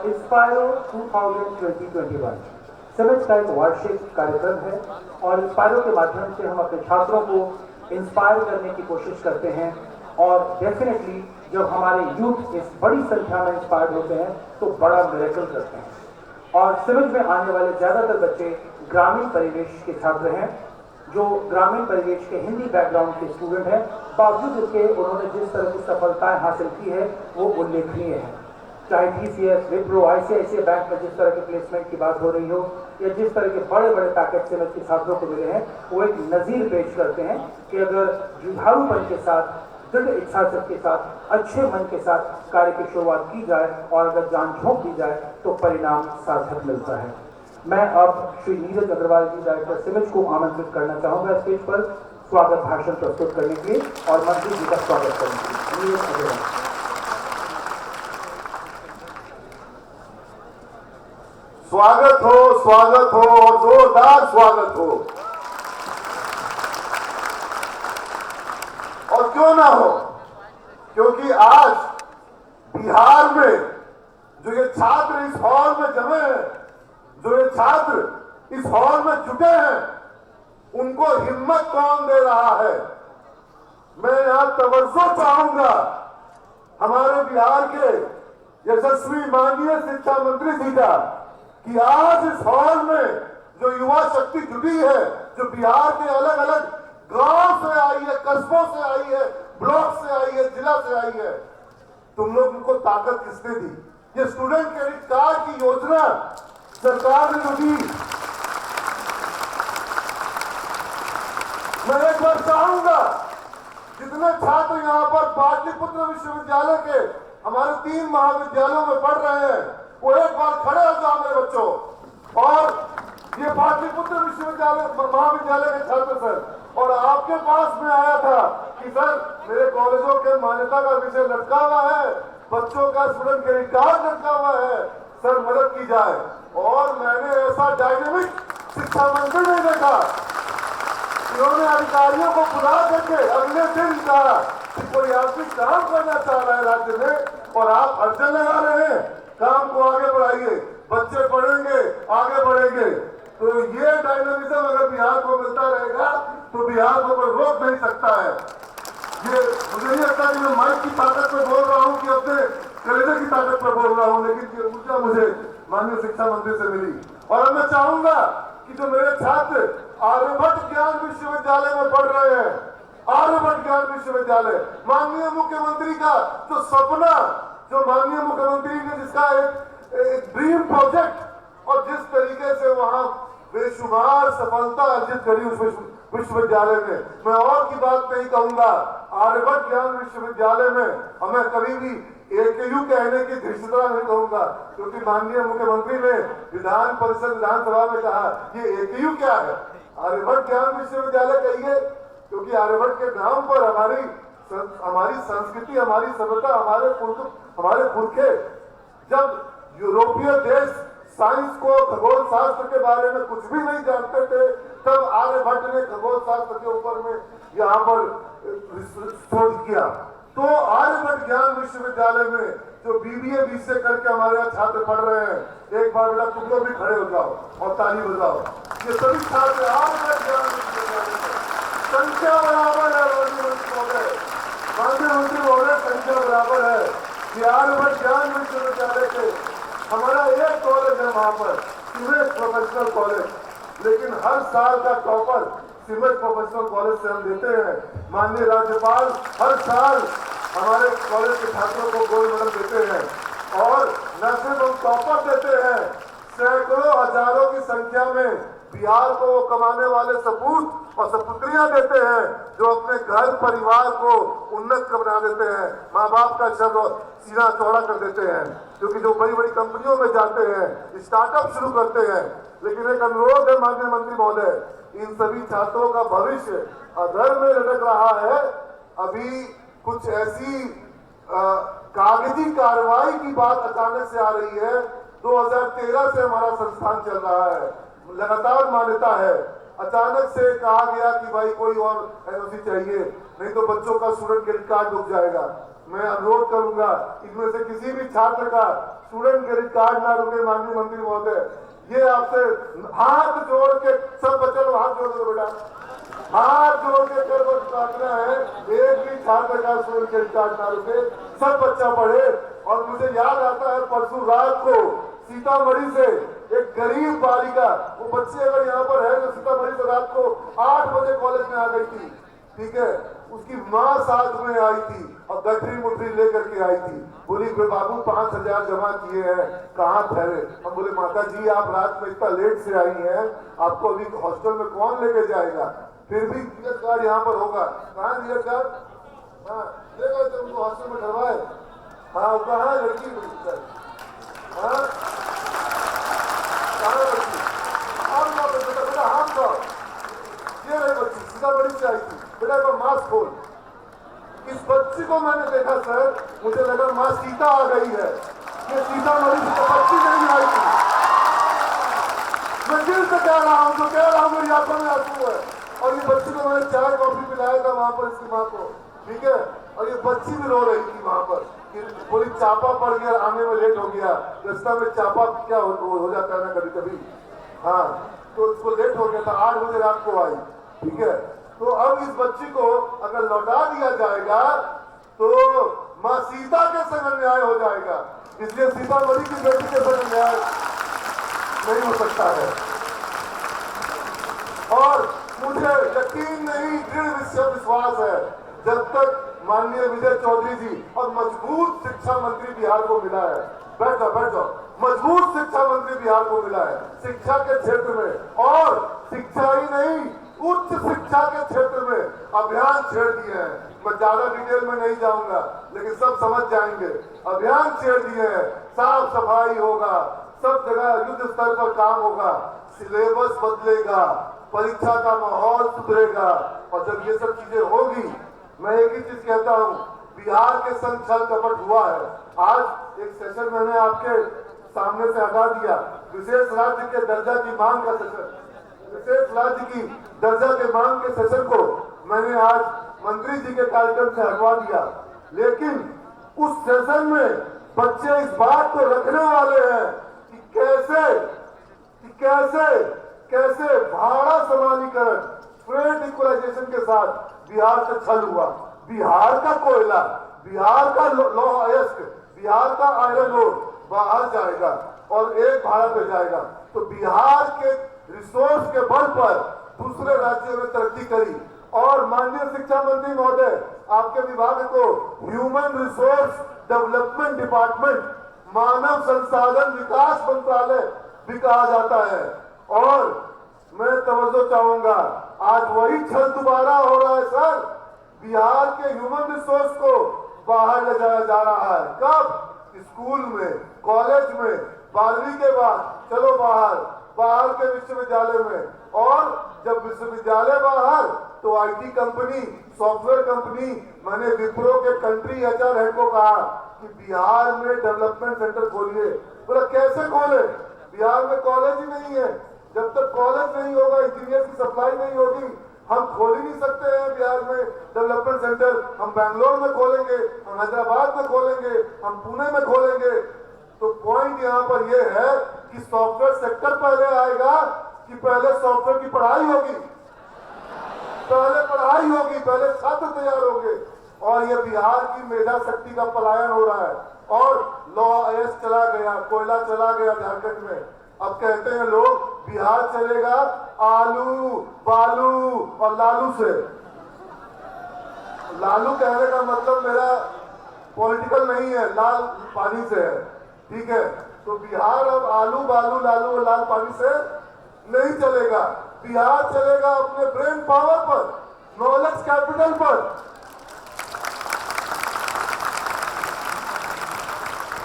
इंस्पायरो 2020-21 cement का एक वार्षिक कार्यक्रम है और इंस्पायरो के माध्यम से हम अपने छात्रों को इंस्पायर करने की कोशिश करते हैं और डेफिनेटली जब हमारे यूथ इस बड़ी संख्या में इंस्पायर्ड होते हैं तो बड़ा मिरेकल करते हैं। और सिमिट में आने वाले ज़्यादातर बच्चे ग्रामीण परिवेश के छात्र हैं जो ग्रामीण परिवेश के हिंदी बैकग्राउंड के स्टूडेंट हैं। बावजूद इसके उन्होंने जिस तरह की सफलताएं हासिल की है वो उल्लेखनीय है। चाहे TCS, विप्रो, ICICI बैंक में जिस तरह के प्लेसमेंट की बात हो रही हो या जिस तरह के बड़े बड़े पैकेज से के छात्रों को मिले हैं, वो एक नज़ीर पेश करते हैं कि अगर जुझारूपन के साथ, दृढ़ इच्छा शक्ति के साथ, अच्छे मन के साथ कार्य की शुरुआत की जाए और अगर जान झोंक दी जाए तो परिणाम सार्थक मिलता है। मैं अब श्री नीरज अग्रवाल जी, डायरेक्टर सिमिट को आमंत्रित करना चाहूंगा स्टेज पर स्वागत भाषण प्रस्तुत करने के लिए और मंत्री जी का स्वागत करने के लिए। नीरज अग्रवाल। स्वागत हो और जोरदार स्वागत हो। और क्यों ना हो, क्योंकि आज बिहार में जो ये छात्र इस हॉल में जमे हैं, जो ये छात्र इस हॉल में जुटे हैं, उनको हिम्मत कौन दे रहा है? मैं यहां तवज्जो चाहूंगा हमारे बिहार के यशस्वी माननीय शिक्षा मंत्री जी का कि आज इस हॉल में जो युवा शक्ति जुटी है, जो बिहार के अलग अलग गांव से आई है, कस्बों से आई है, ब्लॉक से आई है, जिला से आई है, तुम लोग उनको ताकत किसने दी? ये स्टूडेंट क्रेडिट कार्ड की योजना सरकार ने जो दी, मैं एक बार चाहूंगा जितने छात्र यहाँ पर पाटलिपुत्र विश्वविद्यालय के हमारे 3 महाविद्यालयों में पढ़ रहे हैं, वो एक बार खड़े हो जाओ मेरे बच्चों। और ये पाटलिपुत्र विश्वविद्यालय महाविद्यालय के छात्र सर, और आपके पास में आया था कि सर मेरे कॉलेजों के मान्यता का विषय लटका हुआ है, बच्चों का स्टूडेंट क्रेडिट कार्ड लटका हुआ है, सर मदद की जाए। और मैंने ऐसा डायनेमिक शिक्षा मंत्री नहीं देखा। इन्होंने अधिकारियों को बुला करके अगले दिन कहा कि कोई आदमी काम करना चाह रहा है राज्य में और आप अड़चन लगा रहे हैं, काम को आगे बढ़ाइए, बच्चे पढ़ेंगे, आगे बढ़ेंगे। तो ये डायनामिज्म अगर बिहार को मिलता रहेगा तो बिहार को कोई रोक नहीं सकता है। ये मुझे नहीं लगता कि मैं माइक की ताकत पर बोल रहा हूँ कि अपने कलेजे की ताकत पर बोल रहा हूँ, लेकिन ये ऊर्जा मुझे माननीय शिक्षा मंत्री से मिली। और मैं चाहूंगा कि जो मेरे छात्र आर्यभट्ट ज्ञान विश्वविद्यालय में पढ़ रहे हैं, आर्यभट्ट ज्ञान विश्वविद्यालय, माननीय मुख्यमंत्री का जो सपना, जो माननीय मुख्यमंत्री ने जिसका एक ड्रीम प्रोजेक्ट और जिस तरीके से वहां बेशुमार सफलता अर्जित करी उस विश्वविद्यालय में, मैं और की बात नहीं कहूंगा। आर्यभट्ट ज्ञान विश्वविद्यालय में हमें कभी भी AKU कहने की धृष्टता नहीं कहूंगा, क्योंकि माननीय मुख्यमंत्री ने विधान परिषद विधानसभा में कहा ये AKU क्या है, आर्यभट्ट ज्ञान विश्वविद्यालय कहिए, क्योंकि आर्यभट्ट के नाम पर हमारी संस्कृति, हमारी सभ्यता, हमारे पुरखे जब यूरोपीय देश साइंस को, खगोल शास्त्र के बारे में कुछ भी नहीं जानते थे, तब आर्यभट्ट ने खगोल शास्त्र के ऊपर में यहाँ पर शोध किया। तो आर्यभट्ट ज्ञान विश्वविद्यालय में जो BBA BCA करके हमारे यहाँ छात्र पढ़ रहे हैं, एक बार बेटा तुम लोग भी खड़े हो जाओ और ताली बजाओ। ये सभी छात्र आर्यभट्ट ज्ञान विश्वविद्यालय में, संख्या बराबर है माननीय मंत्री महोदय, संख्या बराबर है कि आर्यभट्ट ज्ञान विश्वविद्यालय के हमारा एक कॉलेज है वहां पर, सिमेट प्रोफेशनल कॉलेज, लेकिन हर साल का टॉपर सिमेट प्रोफेशनल कॉलेज से हम देते हैं। माननीय राज्यपाल हर साल हमारे कॉलेज के छात्रों को गोल्ड मेडल देते हैं और न सिर्फ हम टॉपर देते हैं, सैकड़ों हजारों की संख्या में बिहार को वो कमाने वाले सपूत और सपुत्रियां देते हैं जो अपने घर परिवार को उन्नत बना देते हैं, माँ बाप का सीना चौड़ा कर देते हैं, क्योंकि जो बड़ी बड़ी कंपनियों में जाते हैं, स्टार्टअप शुरू करते हैं। लेकिन एक अनुरोध है माननीय मंत्री महोदय, इन सभी छात्रों का भविष्य अधर में लटक रहा है। अभी कुछ ऐसी कागजी कार्रवाई की बात अचानक से आ रही है। 2013 से हमारा संस्थान चल रहा है, लगातार मान्यता है, अचानक से कहा गया कि भाई कोई और एनओसी चाहिए, नहीं तो बच्चों का स्टूडेंट क्रेडिट कार्ड रुक जाएगा। मैं अनुरोध करूंगा इनमें से किसी भी छात्र का स्टूडेंट क्रेडिट कार्ड ना रुके। माननीय मंत्री महोदय, ये आपसे हाथ जोड़ के सब बच्चों हाथ जोड़ दो बेटा, हाथ जोड़ के कर प्रार्थना है, एक भी छात्र का स्टूडेंट क्रेडिट कार्ड ना रुके, सब बच्चा पढ़े। और मुझे याद आता है परसों रात को सीतामढ़ी से एक गरीब बालिका, वो बच्ची अगर यहाँ पर है जो सीतामढ़ी से रात को 8 बजे कॉलेज में आ गई थी, ठीक है, उसकी माँ साथ में आई थी और गठरी मुठरी लेकर के आई थी। बोली बाबू 5000 जमा किए हैं, कहाँ ठहरे? हम बोले माता जी आप रात में इतना लेट से आई हैं, आपको अभी हॉस्टल में कौन लेके जाएगा? फिर भी नीरज कार्ड यहाँ पर होगा। कहाँ नीरज कार्ड? हाँ देखो तुमको हॉस्टल में ठहरवाए। हाँ कहाँ लड़की? हाँ कहाँ लड़की? हम ना बेटा बेटा हम जाओ, ये रही बच्ची सीतामढ़ी से आई थी। बेटा को मास्क खोल। इस बच्ची को मैंने देखा सर, मुझे लगा माँ सीता आ गई है। ये सीतामढ़ी से तो बच्ची नहीं आई थी। मैं दिल से कह रहा हूँ, जो कह रहा हूँ मेरी आंखों में आंसू है। और ये बच्ची को मैंने चाय कॉफी पिलाया था वहां पर इसकी माँ को, ठीक है, और ये बच्ची भी रो रही थी वहां पर। बोली चापा पड़ गया, आने में लेट हो गया। रास्ता में चापा क्या हो जाता है ना कभी कभी, हाँ, तो इसको लेट हो गया था, 8 बजे रात को आई, ठीक है। तो अब इस बच्ची को अगर लौटा दिया जाएगा तो माँ सीता के संग अन्याय हो जाएगा। इसलिए सीतामढ़ी की बेटी के संग अन्याय नहीं हो सकता है। और मुझे यकीन नहीं, दृढ़ विश्वास है, जब तक माननीय विजय चौधरी जी और मजबूत शिक्षा मंत्री बिहार को मिला है, बैठ जाओ, मजबूत शिक्षा मंत्री बिहार को मिला है शिक्षा के क्षेत्र में, और शिक्षा ही नहीं उच्च शिक्षा के क्षेत्र में अभियान छेड़ दिए हैं। मैं ज्यादा डिटेल में नहीं जाऊंगा, लेकिन सब समझ जाएंगे। अभियान छेड़ दिए हैं, साफ सफाई होगा, सब जगह युद्ध स्तर पर काम होगा, सिलेबस बदलेगा, परीक्षा का माहौल सुधरेगा। और जब ये सब चीजें होगी, मैं एक ही चीज कहता हूँ, बिहार के संग छल कपट हुआ है। आज एक सेशन मैंने आपके सामने से हटा दिया, विशेष राज्य के दर्जा की मांग का सेशन, विशेष राज्य की दर्जा के मांग के सेशन को मैंने आज मंत्री जी के कार्यक्रम से हटवा दिया। लेकिन उस सेशन में बच्चे इस बात को रखने वाले हैं कि कैसे भाड़ा समानीकरण, फ्रेट इक्वलाइजेशन के साथ बिहार से छल हुआ। बिहार का कोयला, बिहार का लौह अयस्क, बिहार का आयरन ओर बाहर जाएगा और एक भाड़ा पे जाएगा। तो बिहार के रिसोर्स के बल पर दूसरे राज्यों में तरक्की करी। और माननीय शिक्षा मंत्री महोदय, आपके विभाग को ह्यूमन रिसोर्स डेवलपमेंट डिपार्टमेंट, मानव संसाधन विकास मंत्रालय भी कहा जाता है। और मैं तवज्जो चाहूंगा, आज वही छल दोबारा हो रहा है सर। बिहार के ह्यूमन रिसोर्स को बाहर ले जाया जा रहा है। कब? स्कूल में, कॉलेज में, 12वीं के बाद चलो बाहर के विश्वविद्यालय में। और जब विश्वविद्यालय बाहर तो आईटी कंपनी, सॉफ्टवेयर कंपनी, मैंने विप्रो के कंट्री एचआर हेड को कहा कि बिहार में डेवलपमेंट सेंटर खोलिए। बोला कैसे खोले? बिहार में कॉलेज ही नहीं है। जब तक कॉलेज नहीं होगा, इंजीनियर की सप्लाई नहीं होगी, हम खोल ही नहीं सकते हैं बिहार में डेवलपमेंट सेंटर। हम बैंगलोर में खोलेंगे, हम हैदराबाद में खोलेंगे, हम पुणे में खोलेंगे। तो पॉइंट यहाँ पर यह है कि सॉफ्टवेयर सेक्टर पहले आएगा कि पहले सॉफ्टवेयर की पढ़ाई होगी? पहले पढ़ाई होगी, पहले छात्र तैयार होंगे। और ये बिहार की मेधा शक्ति का पलायन हो रहा है। और लौह अयस्क चला गया, कोयला चला गया झारखंड में। अब कहते हैं लोग बिहार चलेगा आलू, बालू और लालू से। लालू कहने का मतलब मेरा पॉलिटिकल नहीं है, लाल पानी से है, ठीक है। तो बिहार अब आलू, बालू, लालू और लाल पानी से नहीं चलेगा। बिहार चलेगा अपने ब्रेन पावर पर, नॉलेज कैपिटल पर।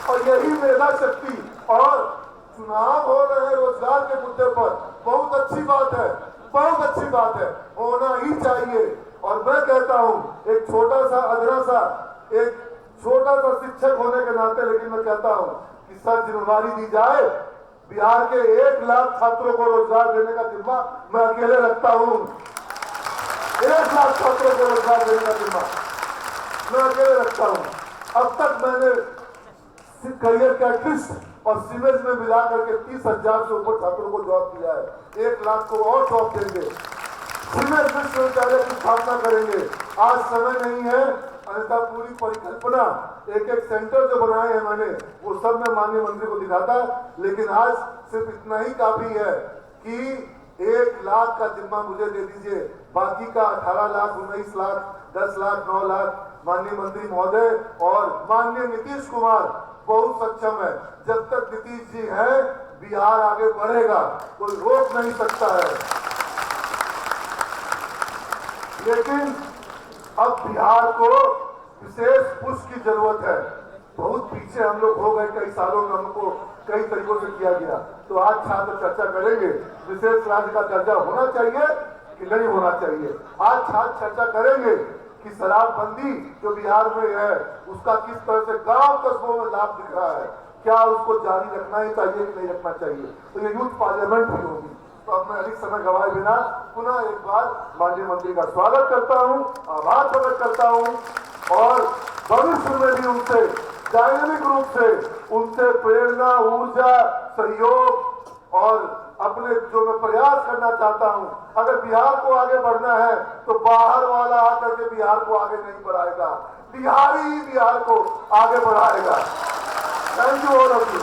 और यही मेधा शक्ति। और चुनाव हो रहे हैं रोजगार के मुद्दे पर, बहुत अच्छी बात है, बहुत अच्छी बात है, होना ही चाहिए। और मैं कहता हूं, एक छोटा सा अधरा सा, एक छोटा सा शिक्षक होने के नाते, लेकिन मैं कहता हूं कि सर जिम्मेदारी दी जाए बिहार के 1 लाख छात्रों को रोजगार देने का जिम्मा मैं अकेले रखता हूं। 1 लाख छात्रों को रोजगार देने का जिम्मा मैं अकेले रखता हूं। अब तक मैंने करियर कैटलिस्ट और सीमेज में मिला करके 30,000 से ऊपर छात्रों को जॉब दिया है। 1 लाख को और जॉब देंगे। सीमेज विश्वविद्यालय की स्थापना करेंगे। आज समय नहीं है, अन्यथा पूरी परिकल्पना एक एक सेंटर जो बनाए हैं मैंने वो सब मैं माननीय मंत्री को दिखाता, लेकिन आज सिर्फ इतना ही काफी है कि 1 लाख का जिम्मा मुझे दे दीजिए, बाकी का 18 लाख, 19 लाख, 10 लाख, 9 लाख माननीय मंत्री महोदय और माननीय नीतीश कुमार बहुत सक्षम है। जब तक नीतीश जी हैं बिहार आगे बढ़ेगा, कोई रोक नहीं सकता है। लेकिन अब बिहार को विशेष पुश की जरूरत है। बहुत पीछे हम लोग हो गए, कई सालों में हमको कई तरीकों से किया गया। तो आज छात्र चर्चा करेंगे विशेष राज्य का दर्जा होना चाहिए कि नहीं होना चाहिए। आज छात्र चर्चा करेंगे कि शराबबंदी जो बिहार में है उसका किस तरह से गांव कस्बों में लाभ दिख रहा है, क्या उसको जारी रखना ही चाहिए कि नहीं रखना चाहिए। तो ये यूथ पार्लियामेंट भी होगी। तो अब मैं अधिक समय गवाए बिना पुनः एक बार माननीय मंत्री का स्वागत करता हूं, आभार प्रकट करता हूं और भविष्य में भी उनसे डायनेमिक रूप से उनसे प्रेरणा, ऊर्जा, सहयोग और अपने जो मैं प्रयास करना चाहता हूं। अगर बिहार को आगे बढ़ना है तो बाहर वाला आकर के बिहार को आगे नहीं बढ़ाएगा, बिहारी ही बिहार को आगे बढ़ाएगा। Thank you all of you.